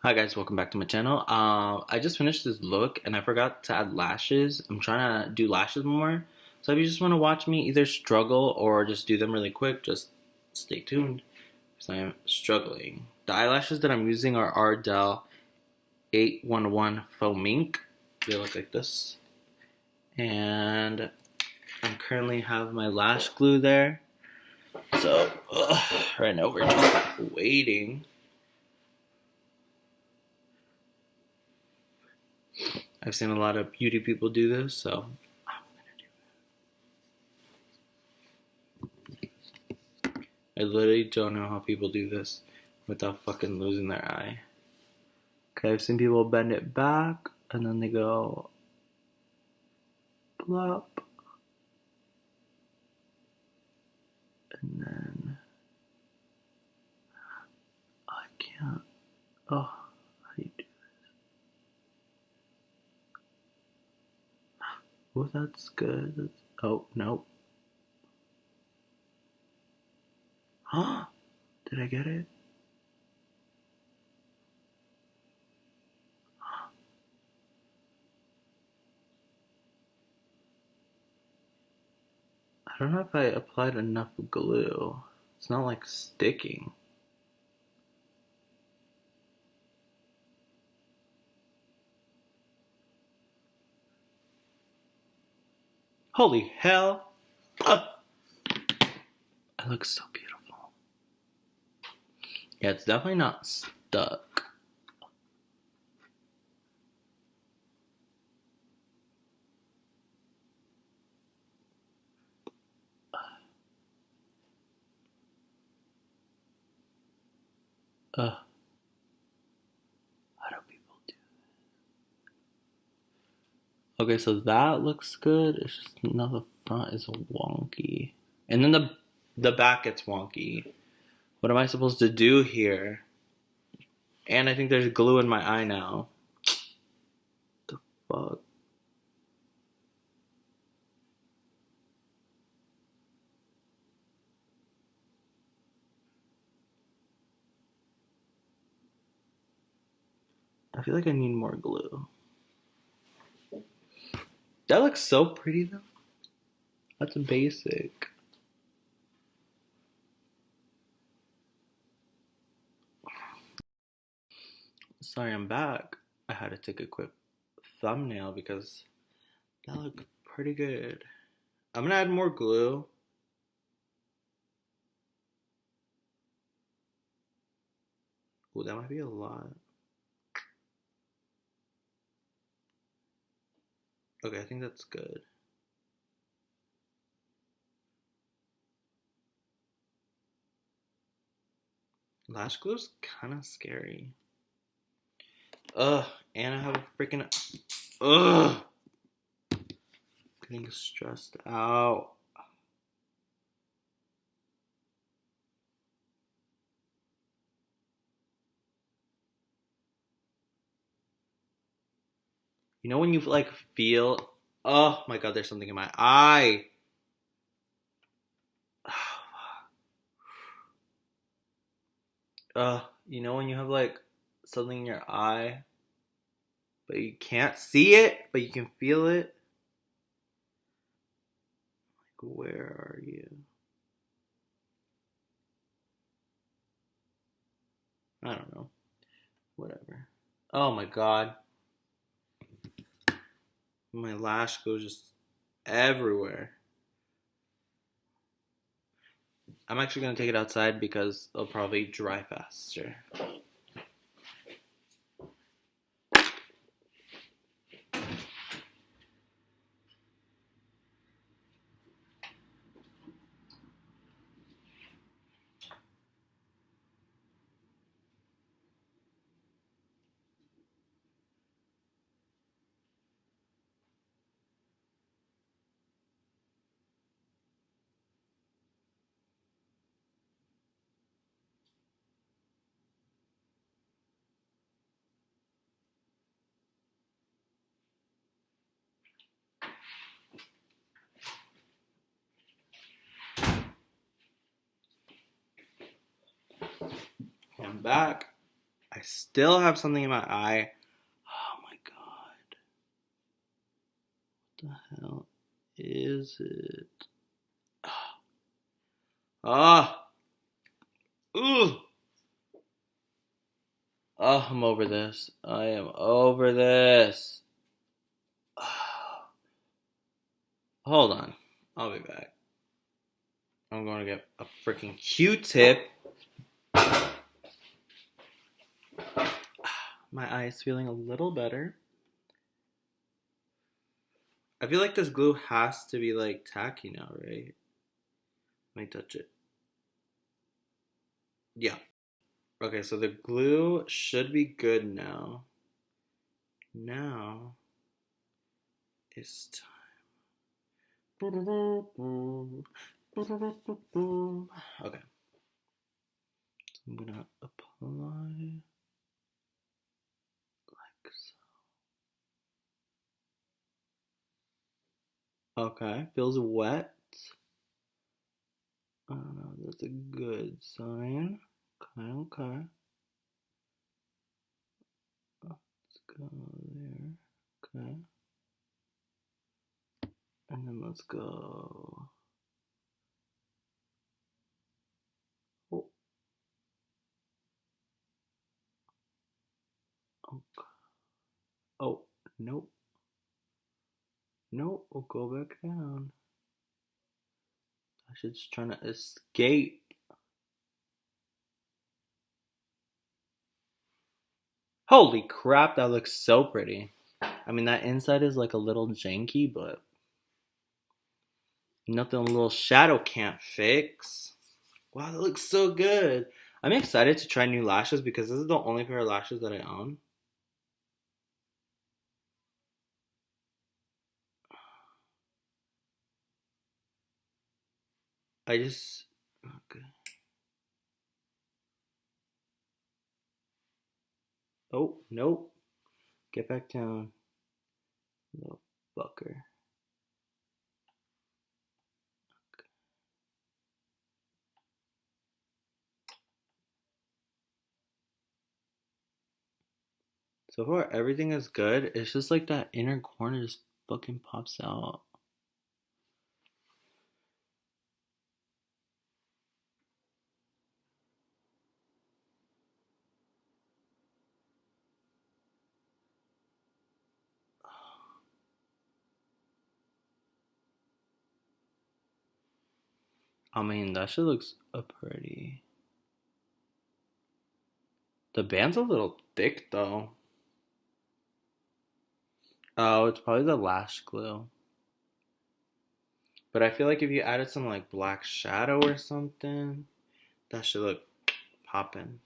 Hi guys, welcome back to my channel. I just finished this look and I forgot to add lashes. I'm trying to do lashes more. So if you just want to watch me either struggle or just do them really quick, just stay tuned because I am struggling. The eyelashes that I'm using are Ardell 811 Faux Mink. They look like this. And I currently have my lash glue there. So right now we're just waiting. I've seen a lot of beauty people do this, so I'm gonna do it. I literally don't know how people do this without fucking losing their eye. Okay, I've seen people bend it back and then they go plop. And then I can't. Oh, how do you do this? Oh, that's good. Oh, nope. Huh? Did I get it? I don't know if I applied enough glue. It's not like sticking. Holy hell! I look so beautiful. Yeah, it's definitely not stuck. How do people do this? Okay, so that looks good. It's just now the front is wonky. And then the back gets wonky. What am I supposed to do here? And I think there's glue in my eye now. The fuck? I feel like I need more glue. That looks so pretty though. That's basic. Sorry, I'm back. I had to take a quick thumbnail because that looked pretty good. I'm gonna add more glue. Ooh, that might be a lot. Okay, I think that's good. Lash glue's kind of scary. Ugh, and I have a freaking ugh, getting stressed out. You know when you like feel, oh my god, there's something in my eye. You know when you have like something in your eye, but you can't see it, but you can feel it. Like, where are you? I don't know. Whatever. Oh my god. My lash goes just everywhere. I'm actually gonna take it outside because it'll probably dry faster. I'm back. I still have something in my eye. Oh my god. What the hell is it? Ah. Ooh. Oh, I'm over this. I am over this. Hold on. I'll be back. I'm going to get a freaking Q-tip. My eye is feeling a little better. I feel like this glue has to be like tacky now, right? Let me touch it. Yeah. Okay, so the glue should be good now. Now it's time. Okay. So I'm gonna apply like so. Okay, feels wet. I don't know, that's a good sign. Okay, okay. Let's go there. Okay. And then let's go. Oh, okay. Oh, nope. Nope, we'll go back down. I should just trying to escape. Holy crap, that looks so pretty. I mean, that inside is like a little janky, but nothing a little shadow can't fix. Wow, that looks so good. I'm excited to try new lashes because this is the only pair of lashes that I own. I just. Okay. Oh, nope. Get back down. Little fucker. So far, everything is good. It's just like that inner corner just fucking pops out. I mean, that shit looks pretty. The band's a little thick though. Oh, it's probably the lash glue. But I feel like if you added some like black shadow or something, that should look poppin'.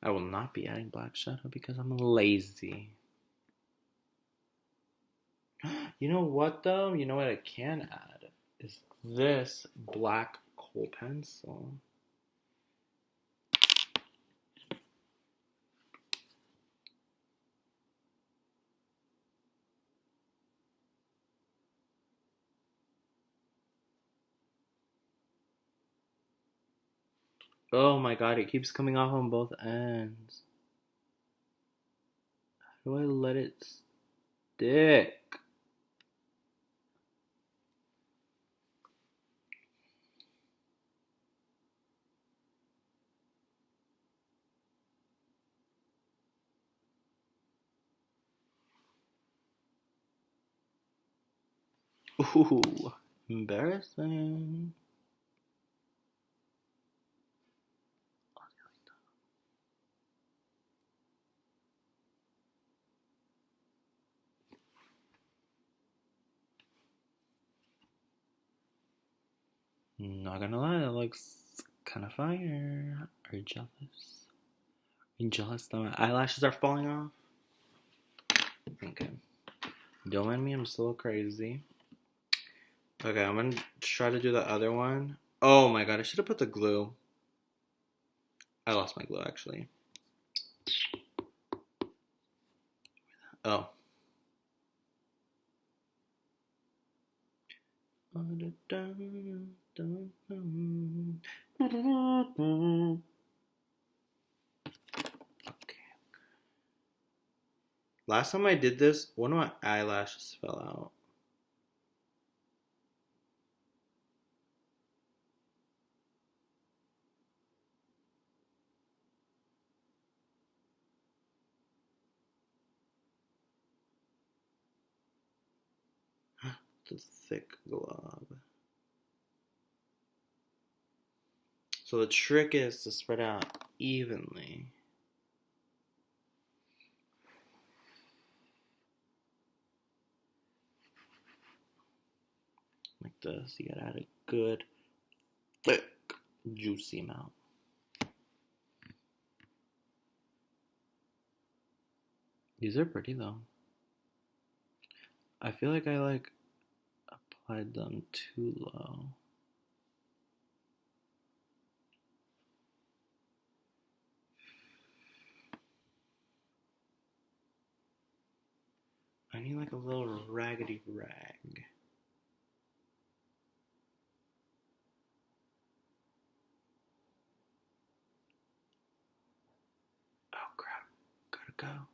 I will not be adding black shadow because I'm lazy. You know what though? You know what I can add? Is this black kohl pencil. Oh my god, it keeps coming off on both ends. How do I let it stick? Ooh, embarrassing. Not gonna lie, that looks kind of fire. Are you jealous? Are you jealous that my eyelashes are falling off? Okay. Don't mind me, I'm still crazy. Okay, I'm gonna try to do the other one. Oh my god, I should have put the glue. I lost my glue actually. Oh. Last time I did this, one of my eyelashes fell out. The thick glove. So the trick is to spread out evenly. Like this. You gotta add a good, thick, juicy amount. These are pretty though. I feel like I applied them too low. I need like a little raggedy rag. Oh crap. Gotta go.